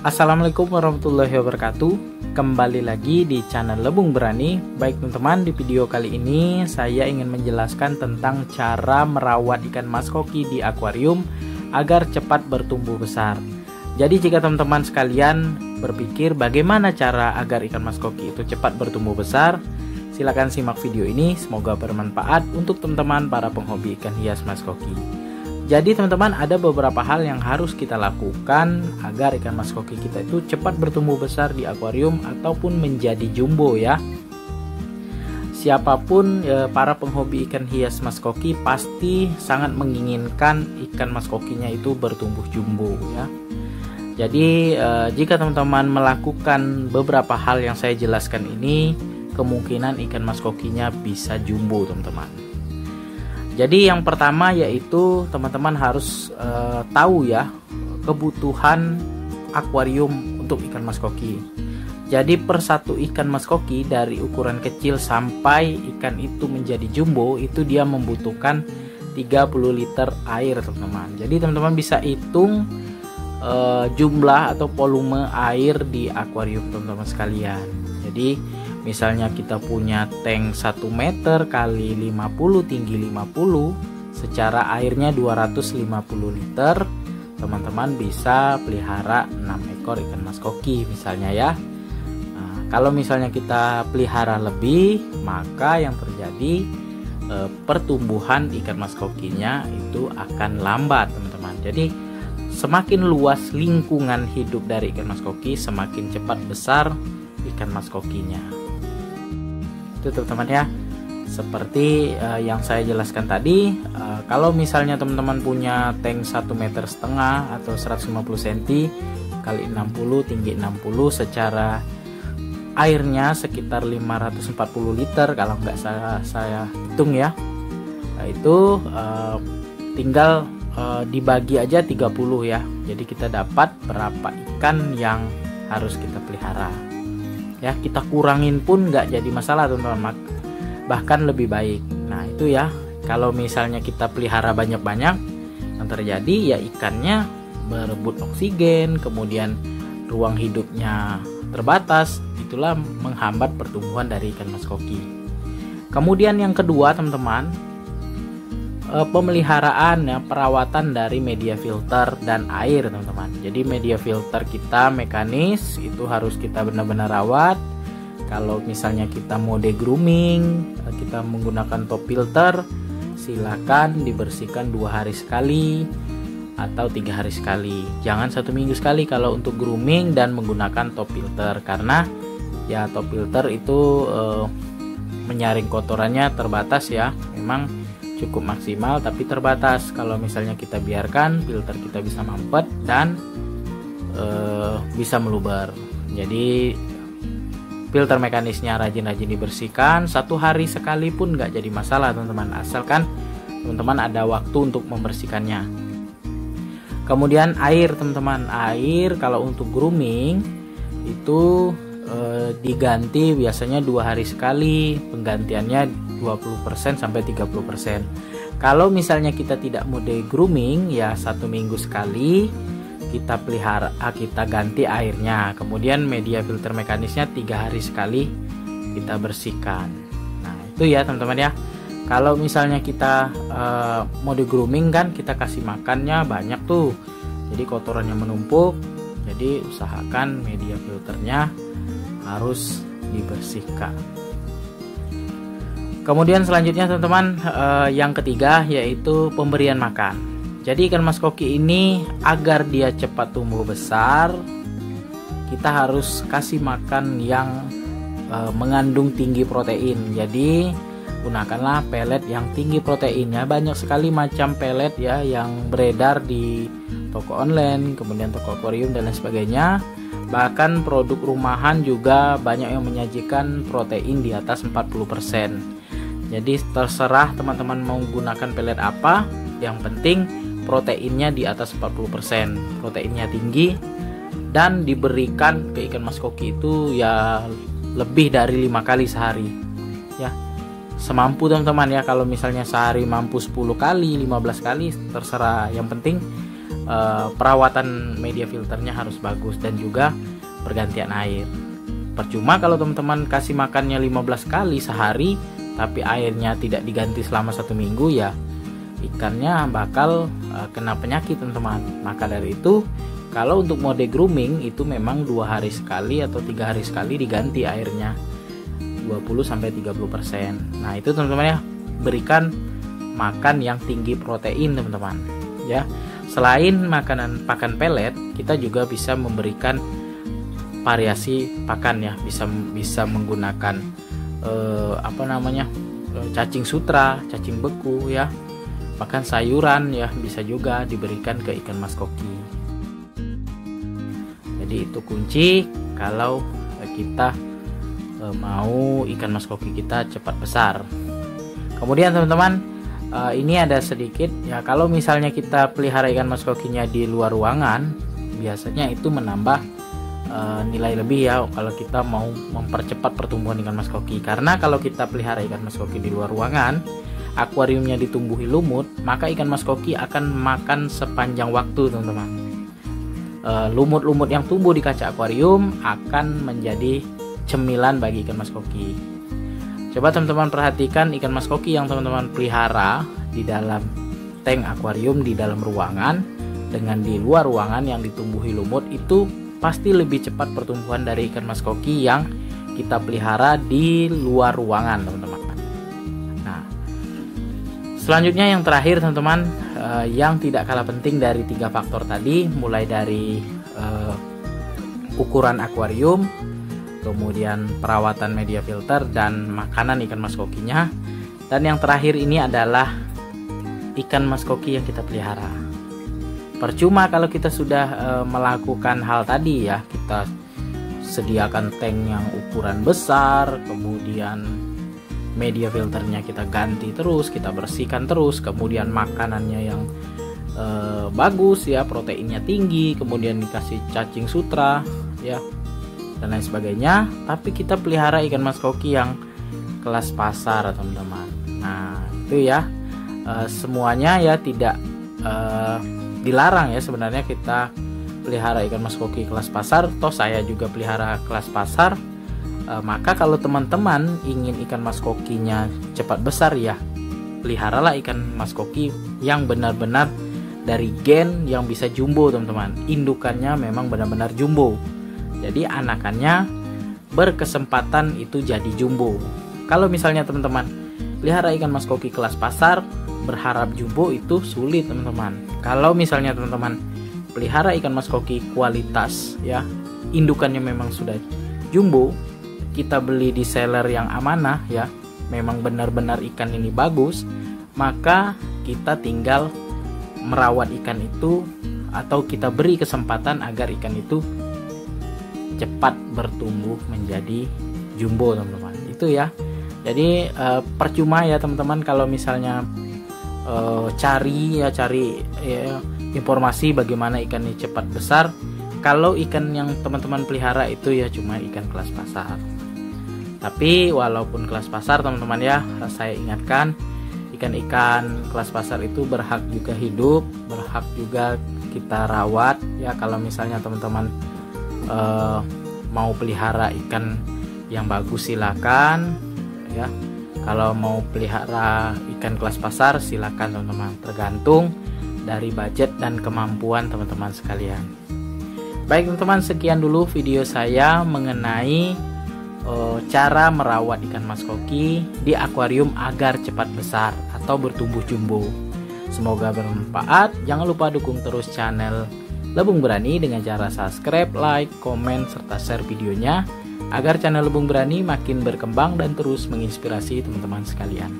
Assalamualaikum warahmatullahi wabarakatuh. Kembali lagi di channel Lebung Berani. Baik teman-teman, di video kali ini saya ingin menjelaskan tentang cara merawat ikan mas koki di akuarium agar cepat bertumbuh besar. Jadi jika teman-teman sekalian berpikir bagaimana cara agar ikan mas koki itu cepat bertumbuh besar, silakan simak video ini, semoga bermanfaat untuk teman-teman para penghobi ikan hias mas koki. Jadi teman-teman, ada beberapa hal yang harus kita lakukan agar ikan mas koki kita itu cepat bertumbuh besar di akuarium ataupun menjadi jumbo ya. Siapapun para penghobi ikan hias mas koki pasti sangat menginginkan ikan mas kokinya itu bertumbuh jumbo ya. Jadi jika teman-teman melakukan beberapa hal yang saya jelaskan ini, kemungkinan ikan mas kokinya bisa jumbo teman-teman. Jadi yang pertama yaitu teman-teman harus tahu ya kebutuhan akuarium untuk ikan mas koki. Jadi per satu ikan mas koki dari ukuran kecil sampai ikan itu menjadi jumbo itu dia membutuhkan 30 liter air teman-teman. Jadi teman-teman bisa hitung jumlah atau volume air di akuarium teman-teman sekalian. Jadi misalnya kita punya tank 1 meter kali 50 tinggi 50, secara airnya 250 liter, teman-teman bisa pelihara 6 ekor ikan mas koki misalnya ya. Nah, kalau misalnya kita pelihara lebih, maka yang terjadi pertumbuhan ikan mas kokinya itu akan lambat teman-teman. Jadi semakin luas lingkungan hidup dari ikan mas koki, semakin cepat besar ikan mas kokinya. Itu teman-teman ya, seperti yang saya jelaskan tadi. Kalau misalnya teman-teman punya tank 1,5 meter atau 150 cm kali 60 tinggi 60, secara airnya sekitar 540 liter kalau nggak saya hitung ya. Nah, itu tinggal dibagi aja 30 ya. Jadi kita dapat berapa ikan yang harus kita pelihara ya. Kita kurangin pun nggak jadi masalah teman-teman, bahkan lebih baik. Nah itu ya, kalau misalnya kita pelihara banyak-banyak, yang terjadi ya ikannya berebut oksigen, kemudian ruang hidupnya terbatas, itulah menghambat pertumbuhan dari ikan mas koki. Kemudian yang kedua teman-teman, pemeliharaan ya, perawatan dari media filter dan air teman-teman. Jadi media filter kita mekanis itu harus kita benar-benar rawat. Kalau misalnya kita mode grooming, kita menggunakan top filter, silakan dibersihkan 2 hari sekali atau 3 hari sekali. Jangan 1 minggu sekali kalau untuk grooming dan menggunakan top filter, karena ya top filter itu menyaring kotorannya terbatas ya. Memang cukup maksimal tapi terbatas. Kalau misalnya kita biarkan, filter kita bisa mampet dan bisa meluber. Jadi filter mekanisnya rajin-rajin dibersihkan, 1 hari sekali pun nggak jadi masalah teman-teman, asalkan teman-teman ada waktu untuk membersihkannya. Kemudian air teman-teman, air kalau untuk grooming itu diganti biasanya 2 hari sekali, penggantiannya 20% sampai 30%. Kalau misalnya kita tidak mode grooming ya 1 minggu sekali kita pelihara, kita ganti airnya. Kemudian media filter mekanisnya 3 hari sekali kita bersihkan. Nah itu ya teman-teman ya. Kalau misalnya kita mode grooming kan kita kasih makannya banyak tuh, jadi kotorannya menumpuk. Jadi usahakan media filternya harus dibersihkan. Kemudian selanjutnya teman-teman, yang ketiga yaitu pemberian makan. Jadi ikan mas koki ini agar dia cepat tumbuh besar, kita harus kasih makan yang mengandung tinggi protein. Jadi gunakanlah pelet yang tinggi proteinnya. Banyak sekali macam pelet ya yang beredar di toko online, kemudian toko akuarium dan lain sebagainya. Bahkan produk rumahan juga banyak yang menyajikan protein di atas 40%. Jadi terserah teman-teman mau gunakan pelet apa, yang penting proteinnya di atas 40%, proteinnya tinggi, dan diberikan ke ikan mas koki itu ya lebih dari 5 kali sehari ya. Semampu teman-teman ya, kalau misalnya sehari mampu 10 kali, 15 kali terserah, yang penting perawatan media filternya harus bagus dan juga pergantian air. Percuma kalau teman-teman kasih makannya 15 kali sehari tapi airnya tidak diganti selama 1 minggu, ya ikannya bakal kena penyakit teman-teman. Maka dari itu, kalau untuk mode grooming itu memang 2 hari sekali atau 3 hari sekali diganti airnya 20-30%. Nah itu teman-teman ya, berikan makan yang tinggi protein teman-teman ya. Selain makanan pakan pelet, kita juga bisa memberikan variasi pakan ya, bisa menggunakan cacing sutra, cacing beku ya, bahkan sayuran ya bisa juga diberikan ke ikan mas koki. Jadi itu kunci kalau kita mau ikan mas koki kita cepat besar. Kemudian teman-teman, ini ada sedikit ya, kalau misalnya kita pelihara ikan mas kokinya di luar ruangan, biasanya itu menambah nilai lebih ya kalau kita mau mempercepat pertumbuhan ikan mas koki. Karena kalau kita pelihara ikan mas koki di luar ruangan, akuariumnya ditumbuhi lumut, maka ikan mas koki akan makan sepanjang waktu teman-teman. Lumut-lumut yang tumbuh di kaca akuarium akan menjadi cemilan bagi ikan mas koki. Coba teman-teman perhatikan ikan mas koki yang teman-teman pelihara di dalam tank akuarium di dalam ruangan dengan di luar ruangan yang ditumbuhi lumut, itu pasti lebih cepat pertumbuhan dari ikan mas koki yang kita pelihara di luar ruangan teman-teman. Nah, selanjutnya yang terakhir teman-teman, yang tidak kalah penting dari 3 faktor tadi, mulai dari ukuran akuarium, kemudian perawatan media filter dan makanan ikan mas kokinya, dan yang terakhir ini adalah ikan mas koki yang kita pelihara. Percuma kalau kita sudah melakukan hal tadi ya, kita sediakan tank yang ukuran besar, kemudian media filternya kita ganti terus, kita bersihkan terus, kemudian makanannya yang bagus ya, proteinnya tinggi, kemudian dikasih cacing sutra ya dan lain sebagainya, tapi kita pelihara ikan mas koki yang kelas pasar teman-teman. Nah itu ya, semuanya ya tidak dilarang ya sebenarnya kita pelihara ikan mas koki kelas pasar. Toh saya juga pelihara kelas pasar. Maka kalau teman-teman ingin ikan mas kokinya cepat besar ya, peliharalah ikan mas koki yang benar-benar dari gen yang bisa jumbo teman-teman. Indukannya memang benar-benar jumbo, jadi anakannya berkesempatan itu jadi jumbo. Kalau misalnya teman-teman pelihara ikan mas koki kelas pasar berharap jumbo, itu sulit teman-teman. Kalau misalnya teman-teman pelihara ikan mas koki kualitas ya, indukannya memang sudah jumbo, kita beli di seller yang amanah ya, memang benar-benar ikan ini bagus, maka kita tinggal merawat ikan itu atau kita beri kesempatan agar ikan itu cepat bertumbuh menjadi jumbo teman-teman. Itu ya. Jadi percuma ya teman-teman kalau misalnya cari informasi bagaimana ikan ini cepat besar kalau ikan yang teman-teman pelihara itu ya cuma ikan kelas pasar. Tapi walaupun kelas pasar teman-teman ya, saya ingatkan ikan-ikan kelas pasar itu berhak juga hidup, berhak juga kita rawat ya. Kalau misalnya teman-teman mau pelihara ikan yang bagus silakan ya. Kalau mau pelihara ikan kelas pasar silakan teman-teman, tergantung dari budget dan kemampuan teman-teman sekalian. Baik teman-teman, sekian dulu video saya mengenai cara merawat ikan mas koki di akuarium agar cepat besar atau bertumbuh jumbo. Semoga bermanfaat. Jangan lupa dukung terus channel Lebung Berani dengan cara subscribe, like, komen, serta share videonya agar channel Lebung Berani makin berkembang dan terus menginspirasi teman-teman sekalian.